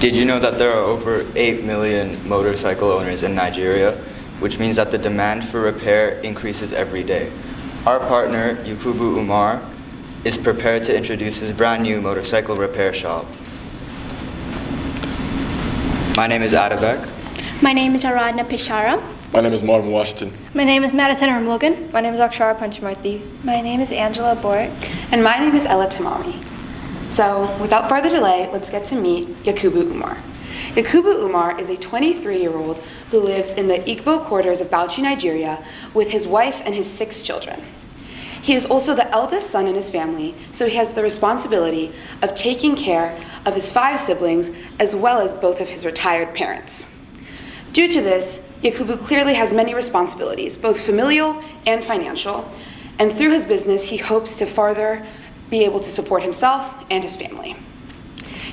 Did you know that there are over 8 million motorcycle owners in Nigeria, which means that the demand for repair increases every day? Our partner, Yakubu Umar, is prepared to introduce his brand new motorcycle repair shop. My name is Adabek. My name is Aradna Pishara. My name is Marvin Washington. My name is Madison Ramlogan. My name is Akshara Panchamarthi. My name is Angela Bork. And my name is Ella Tamami. So, without further delay, let's get to meet Yakubu Umar. Yakubu Umar is a 23-year-old who lives in the Igbo quarters of Bauchi, Nigeria, with his wife and his 6 children. He is also the eldest son in his family, so he has the responsibility of taking care of his 5 siblings as well as both of his retired parents. Due to this, Yakubu clearly has many responsibilities, both familial and financial, and through his business, he hopes to further be able to support himself and his family.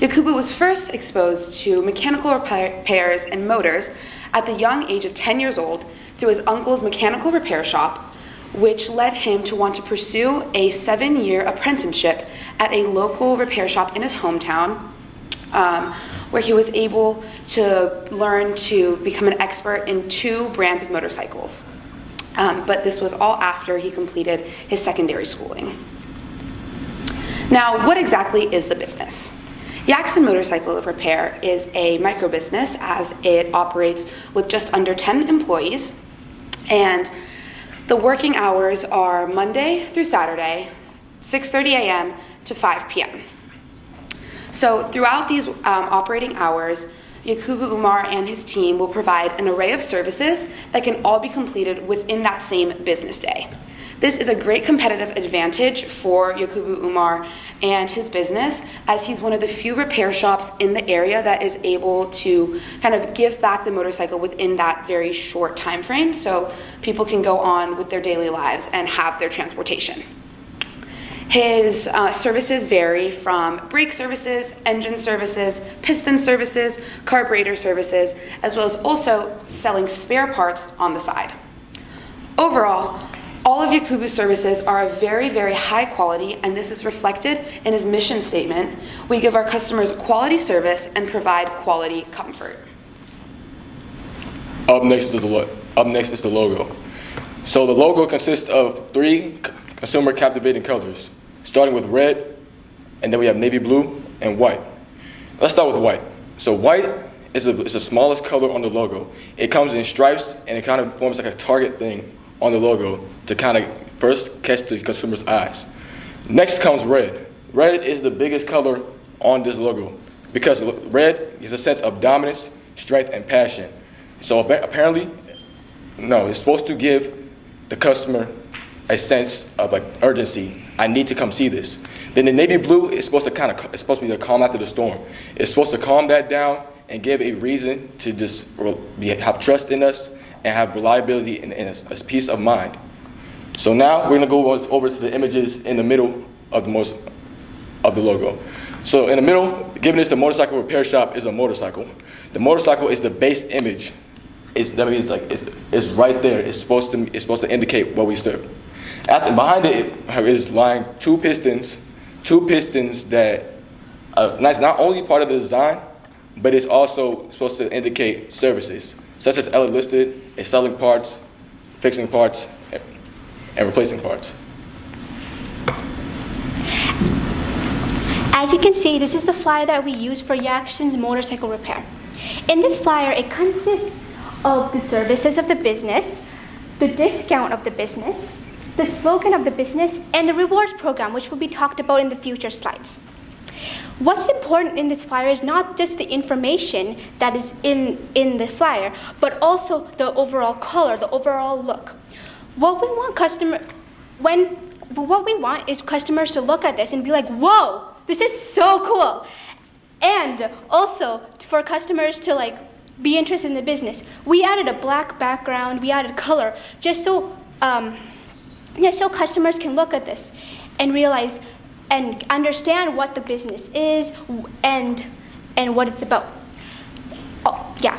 Yakubu was first exposed to mechanical repairs and motors at the young age of 10 years old through his uncle's mechanical repair shop, which led him to want to pursue a 7-year apprenticeship at a local repair shop in his hometown, where he was able to learn to become an expert in 2 brands of motorcycles. But this was all after he completed his secondary schooling. Now, what exactly is the business? Jackson Motorcycle Repair is a micro business as it operates with just under 10 employees, and the working hours are Monday through Saturday, 6:30 a.m. to 5 p.m. So throughout these operating hours, Yakubu Umar and his team will provide an array of services that can all be completed within that same business day. This is a great competitive advantage for Yakubu Umar and his business, as he's one of the few repair shops in the area that is able to kind of give back the motorcycle within that very short time frame, so people can go on with their daily lives and have their transportation. His services vary from brake services, engine services, piston services, carburetor services, as well as also selling spare parts on the side. Overall, all of Yakubu's services are of very, very high quality, and this is reflected in his mission statement. We give our customers quality service and provide quality comfort. Up next is the logo. So the logo consists of 3 consumer captivating colors, starting with red, and then we have navy blue and white. Let's start with white. So white is the smallest color on the logo. It comes in stripes, and it kind of forms like a target thing on the logo to kind of first catch the consumer's eyes. Next comes red. Red is the biggest color on this logo because red is a sense of dominance, strength, and passion. So apparently, it's supposed to give the customer a sense of like urgency. I need to come see this. Then the navy blue is supposed to be the calm after the storm. It's supposed to calm that down and give a reason to just have trust in us and have reliability and a peace of mind. So now we're going to go over to the images in the middle of the logo. So in the middle, giving us the motorcycle repair shop is a motorcycle. The motorcycle is the base image. It's right there. It's supposed to indicate what we serve. Behind it is lying 2 pistons that that's not only part of the design, but it's also supposed to indicate services, such as Ella listed, is selling parts, fixing parts, and replacing parts. As you can see, this is the flyer that we use for Jackson's motorcycle repair. In this flyer, it consists of the services of the business, the discount of the business, the slogan of the business, and the rewards program, which will be talked about in the future slides. What's important in this flyer is not just the information that is in the flyer, but also the overall color, the overall look. What we want is customers to look at this and be like, whoa, this is so cool. And also for customers to be interested in the business. We added a black background, we added color, just so customers can look at this and realize and understand what the business is and what it's about. Oh, yeah.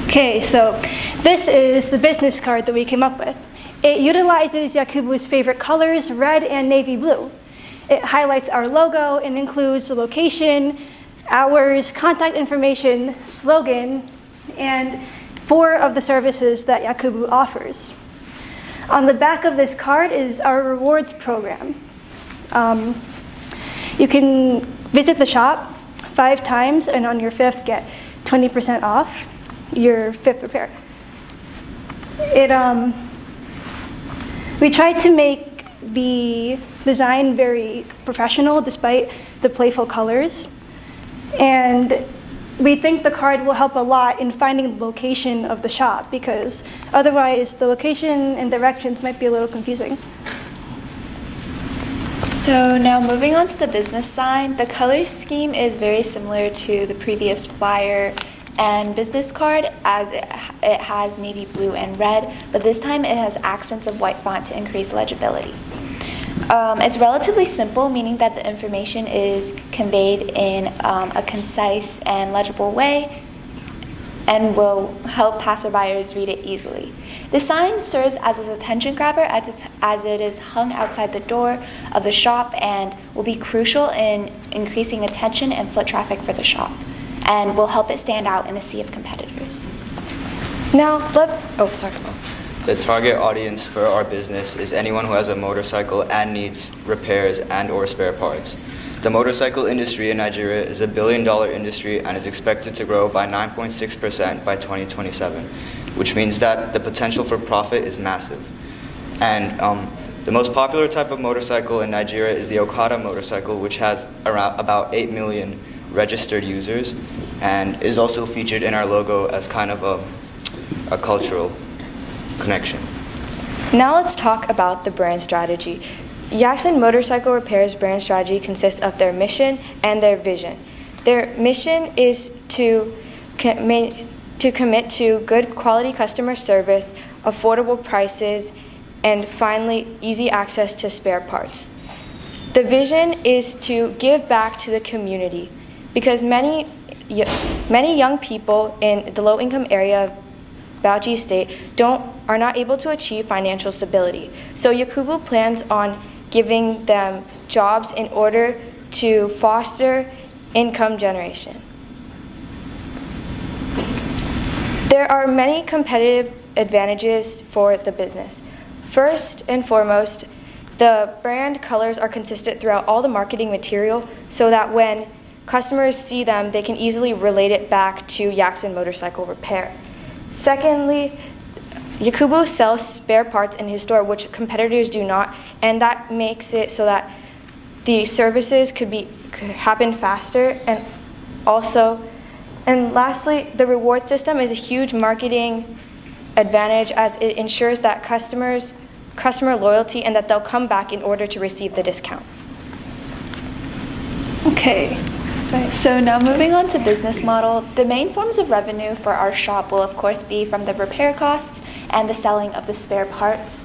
Okay, so this is the business card that we came up with. It utilizes Yakubu's favorite colors, red and navy blue. It highlights our logo and includes the location, hours, contact information, slogan, and 4 of the services that Yakubu offers. On the back of this card is our rewards program. You can visit the shop 5 times, and on your 5th get 20% off your 5th repair. We tried to make the design very professional despite the playful colors, and we think the card will help a lot in finding the location of the shop, because otherwise the location and directions might be a little confusing. So now moving on to the business sign, the color scheme is very similar to the previous flyer and business card, as it has navy blue and red, but this time it has accents of white font to increase legibility. It's relatively simple, meaning that the information is conveyed in a concise and legible way and will help passerbyers read it easily. The sign serves as an attention grabber as it is hung outside the door of the shop and will be crucial in increasing attention and foot traffic for the shop, and will help it stand out in a sea of competitors. Now, The target audience for our business is anyone who has a motorcycle and needs repairs and/or spare parts. The motorcycle industry in Nigeria is a billion-dollar industry and is expected to grow by 9.6% by 2027, which means that the potential for profit is massive. And the most popular type of motorcycle in Nigeria is the Okada motorcycle, which has about 8 million registered users and is also featured in our logo as kind of a cultural connection. Now let's talk about the brand strategy. Jackson Motorcycle Repair's brand strategy consists of their mission and their vision. Their mission is to commit to good quality customer service, affordable prices, and finally, easy access to spare parts. The vision is to give back to the community, because many young people in the low-income area of Bauchi State are not able to achieve financial stability. So Yakubu plans on giving them jobs in order to foster income generation. There are many competitive advantages for the business. First and foremost, the brand colors are consistent throughout all the marketing material, so that when customers see them, they can easily relate it back to Jackson Motorcycle Repair. Secondly, Yakubu sells spare parts in his store, which competitors do not, and that makes it so that the services could happen faster. And lastly, the reward system is a huge marketing advantage, as it ensures that customer loyalty and that they'll come back in order to receive the discount. Okay. So now moving on to business model, the main forms of revenue for our shop will of course be from the repair costs and the selling of the spare parts.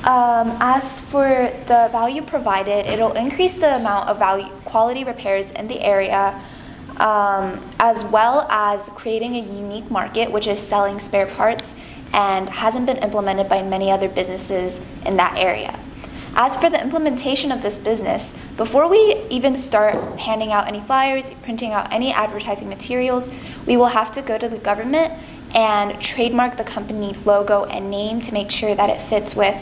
As for the value provided, it'll increase the amount of quality repairs in the area, as well as creating a unique market, which is selling spare parts and hasn't been implemented by many other businesses in that area. As for the implementation of this business, before we even start handing out any flyers, printing out any advertising materials, we will have to go to the government and trademark the company logo and name to make sure that it fits with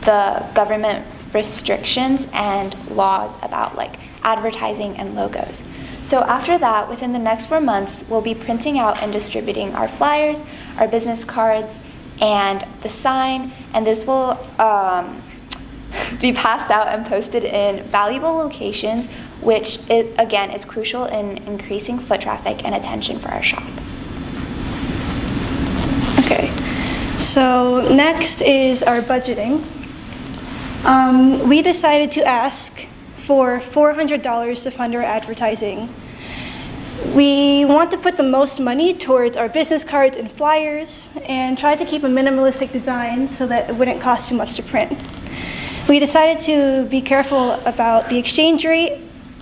the government restrictions and laws about advertising and logos. So after that, within the next 4 months, we'll be printing out and distributing our flyers, our business cards, and the sign, and this will be passed out and posted in valuable locations, which again is crucial in increasing foot traffic and attention for our shop. Okay, so next is our budgeting. We decided to ask for $400 to fund our advertising. We want to put the most money towards our business cards and flyers and try to keep a minimalistic design so that it wouldn't cost too much to print. We decided to be careful about the exchange rate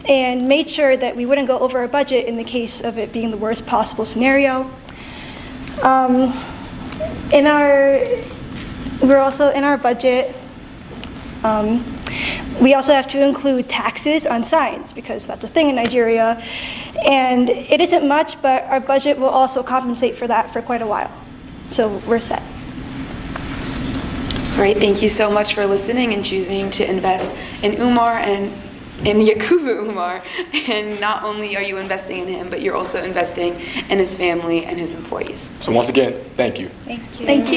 and made sure that we wouldn't go over our budget in the case of it being the worst possible scenario. We're also in our budget. We also have to include taxes on signs because that's a thing in Nigeria. And it isn't much, but our budget will also compensate for that for quite a while. So we're set. All right, thank you so much for listening and choosing to invest in Umar and in Yakubu Umar. And not only are you investing in him, but you're also investing in his family and his employees. So once again, thank you. Thank you. Thank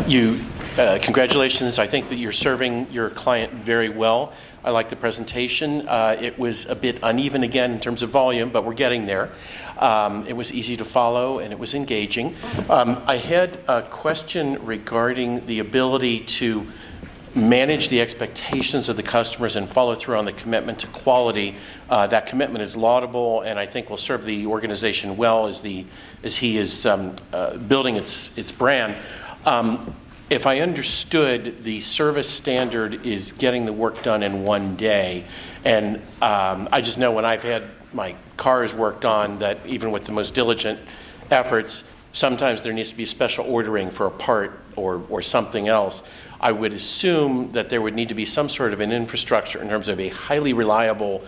you. Congratulations. I think that you're serving your client very well. I like the presentation. It was a bit uneven again in terms of volume, but we're getting there. It was easy to follow and it was engaging. I had a question regarding the ability to manage the expectations of the customers and follow through on the commitment to quality. That commitment is laudable and I think will serve the organization well as he is building its brand. If I understood, the service standard is getting the work done in one day. And I just know when I've had my cars worked on that even with the most diligent efforts, sometimes there needs to be special ordering for a part or something else. I would assume that there would need to be some sort of an infrastructure in terms of a highly reliable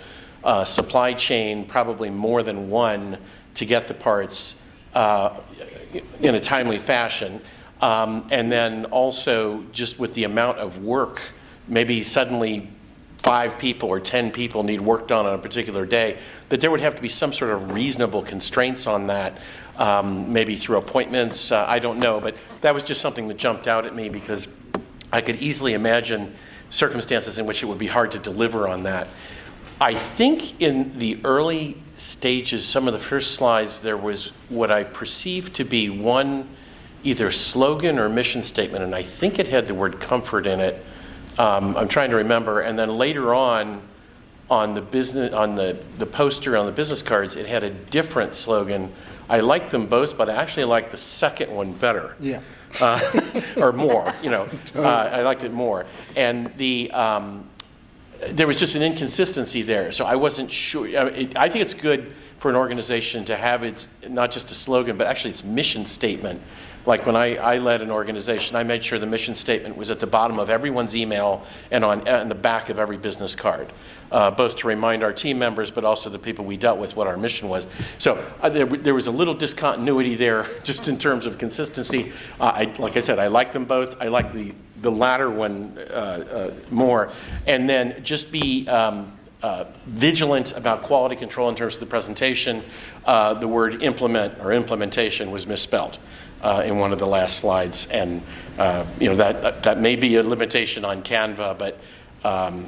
supply chain, probably more than one, to get the parts in a timely fashion. And then also just with the amount of work, maybe suddenly 5 people or 10 people need work done on a particular day, that there would have to be some sort of reasonable constraints on that, maybe through appointments, I don't know. But that was just something that jumped out at me because I could easily imagine circumstances in which it would be hard to deliver on that. I think in the early stages, some of the first slides, there was what I perceived to be one either slogan or mission statement, and I think it had the word comfort in it. I'm trying to remember. And then later on the business, on the poster on the business cards, it had a different slogan. I liked them both, but I actually liked the second one better. Yeah. Or more, I liked it more. And there was just an inconsistency there, so I wasn't sure. I think it's good for an organization to have its, not just a slogan, but actually its mission statement. Like when I led an organization, I made sure the mission statement was at the bottom of everyone's email and on the back of every business card, both to remind our team members, but also the people we dealt with what our mission was. So there was a little discontinuity there, just in terms of consistency. Like I said, I like them both. I like the latter one more. And then just be vigilant about quality control in terms of the presentation. The word implement or implementation was misspelled in one of the last slides, and that may be a limitation on Canva, but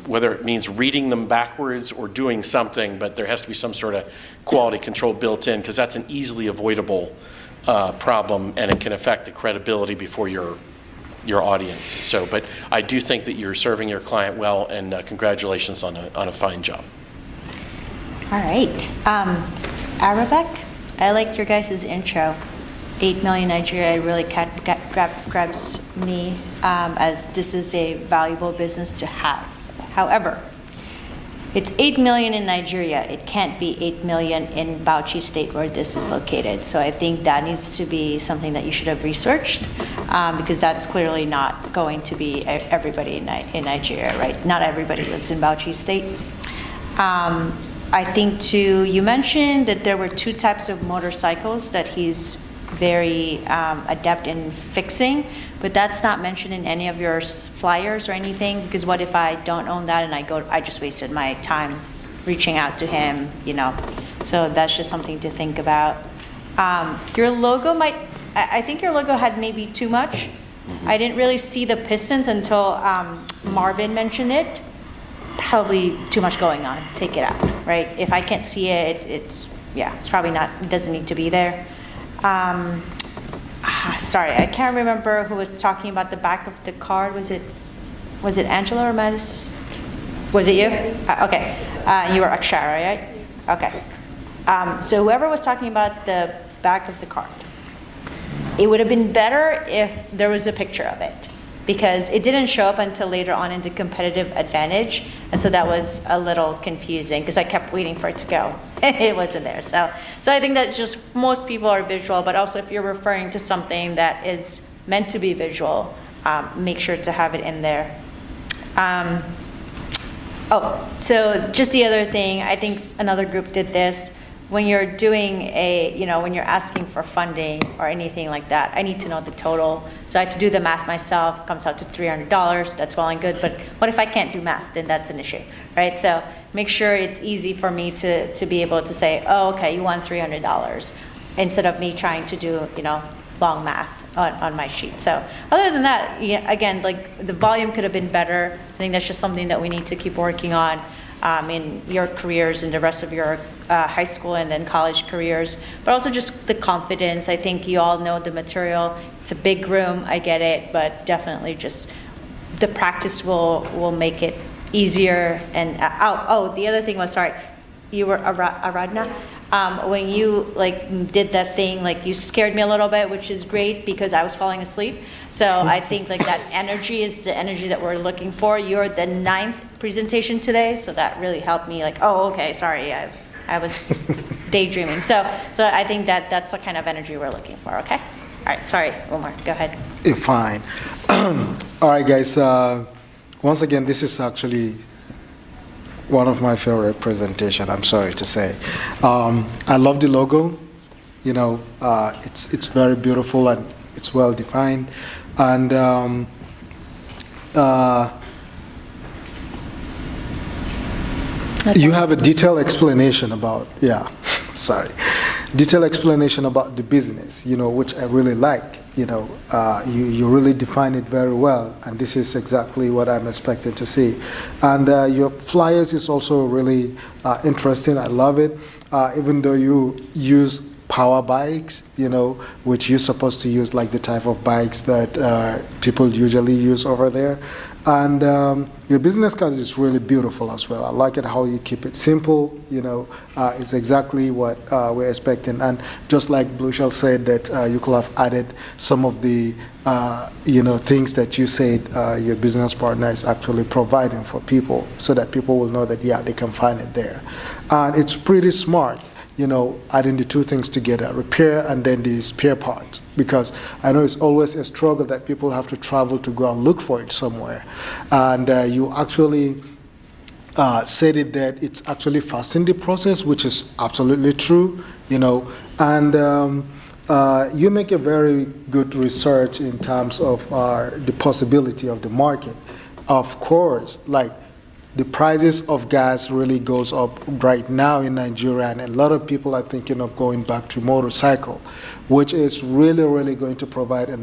whether it means reading them backwards or doing something, but there has to be some sort of quality control built in, because that's an easily avoidable problem, and it can affect the credibility before your audience. So, but I do think that you're serving your client well, and congratulations on a fine job. All right. Arabic, I liked your guys' intro. 8 million Nigeria really grabs me as this is a valuable business to have. However, it's 8 million in Nigeria. It can't be 8 million in Bauchi State where this is located. So I think that needs to be something that you should have researched because that's clearly not going to be everybody in Nigeria, right? Not everybody lives in Bauchi State. I think too, you mentioned that there were 2 types of motorcycles that he's very adept in fixing, but that's not mentioned in any of your flyers or anything, because what if I don't own that and I just wasted my time reaching out to him, so that's just something to think about. Your logo I think your logo had maybe too much. I didn't really see the pistons until Marvin mentioned it. Probably too much going on, take it out, right? If I can't see it, it's probably not, it doesn't need to be there. Sorry, I can't remember who was talking about the back of the card. Was it Angela or Mattis? Was it you? Okay, you were Akshara, right? Okay. So whoever was talking about the back of the card, it would have been better if there was a picture of it. because it didn't show up until later on in the competitive advantage. And so that was a little confusing because I kept waiting for it to go. It wasn't there. So I think that just most people are visual, but also if you're referring to something that is meant to be visual, make sure to have it in there. So just the other thing, I think another group did this. When you're doing when you're asking for funding or anything like that, I need to know the total. So I had to do the math myself. It comes out to $300. That's well and good. But what if I can't do math? Then that's an issue, right? So make sure it's easy for me to be able to say, oh, okay, you want $300, instead of me trying to do long math on my sheet. So other than that, again, like the volume could have been better. I think that's just something that we need to keep working on in your careers and the rest of your high school and then college careers, but also just the confidence. I think you all know the material. It's a big room, I get it, but definitely just the practice will make it easier. And the other thing was, sorry, you were Aradna. When you did that thing, you scared me a little bit, which is great because I was falling asleep. So I think that energy is the energy that we're looking for. You're the 9th presentation today, so that really helped me. Okay, sorry, I was daydreaming. So I think that's the kind of energy we're looking for. Okay. All right. Sorry, Umar. Go ahead. Fine. All right, guys. Once again, this is actually one of my favorite presentations, I'm sorry to say. I love the logo. It's very beautiful and it's well defined. And you have a detailed explanation about, detailed explanation about the business, which I really like. You really define it very well, and this is exactly what I'm expected to see. And your flyers is also really interesting. I love it, even though you use power bikes, which you're supposed to use like the type of bikes that people usually use over there. And your business card is really beautiful as well. I like it how you keep it simple. It's exactly what we're expecting. And just like Blue Shell said, that you could have added some of the things that you said your business partner is actually providing for people, so that people will know that they can find it there. And it's pretty smart. Adding the two things together, repair and then the spare parts, because I know it's always a struggle that people have to travel to go and look for it somewhere. And you actually said it that it's actually fasting the process, which is absolutely true, and you make a very good research in terms of the possibility of the market. Of course, the prices of gas really goes up right now in Nigeria, and a lot of people are thinking of going back to motorcycle, which is really, really going to provide a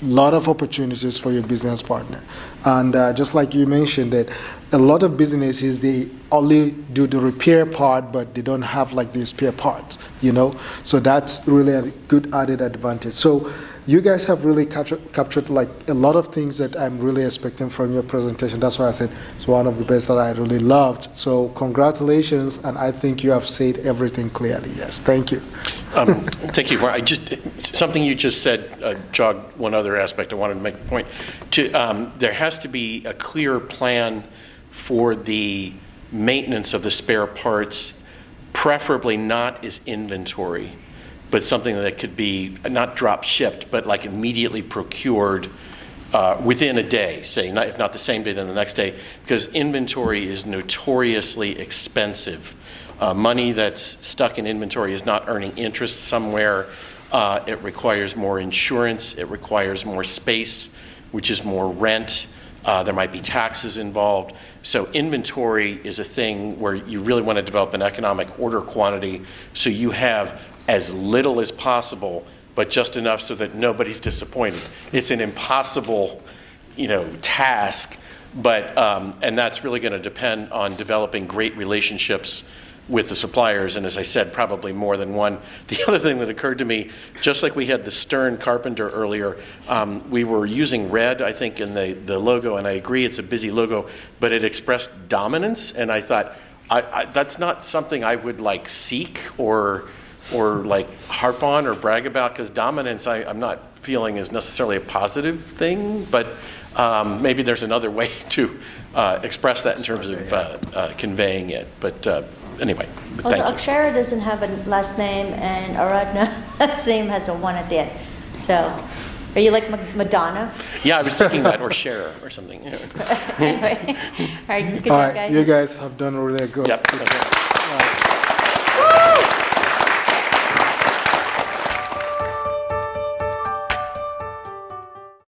lot of opportunities for your business partner. And just like you mentioned, that a lot of businesses, they only do the repair part, but they don't have the spare parts, So that's really a good added advantage. So you guys have really captured a lot of things that I'm really expecting from your presentation. That's why I said it's one of the best that I really loved. So congratulations, and I think you have said everything clearly. Yes, thank you. Thank you. Something you just said jogged one other aspect I wanted to make a point. There has to be a clear plan for the maintenance of the spare parts, preferably not as inventory, but something that could be not drop shipped, but immediately procured within a day, say, if not the same day, then the next day, because inventory is notoriously expensive. Money that's stuck in inventory is not earning interest somewhere. It requires more insurance. It requires more space, which is more rent. There might be taxes involved. So inventory is a thing where you really want to develop an economic order quantity so you have as little as possible, but just enough so that nobody's disappointed. It's an impossible, task, but and that's really going to depend on developing great relationships with the suppliers, and as I said, probably more than one. The other thing that occurred to me, just like we had the Stern Carpenter earlier, we were using red, I think, in the logo, and I agree it's a busy logo, but it expressed dominance, and I thought, that's not something I would seek or like harp on or brag about, because dominance I'm not feeling is necessarily a positive thing, but maybe there's another way to express that in terms of conveying it. But anyway, but Although thank you. Akshara doesn't have a last name and Aradna last name has a 1 at the end. So, are you like Madonna? Yeah, I was thinking that, or Cher or something. Anyway, all right, good All job, right, guys. you guys have done really good. Yep. Okay. All right.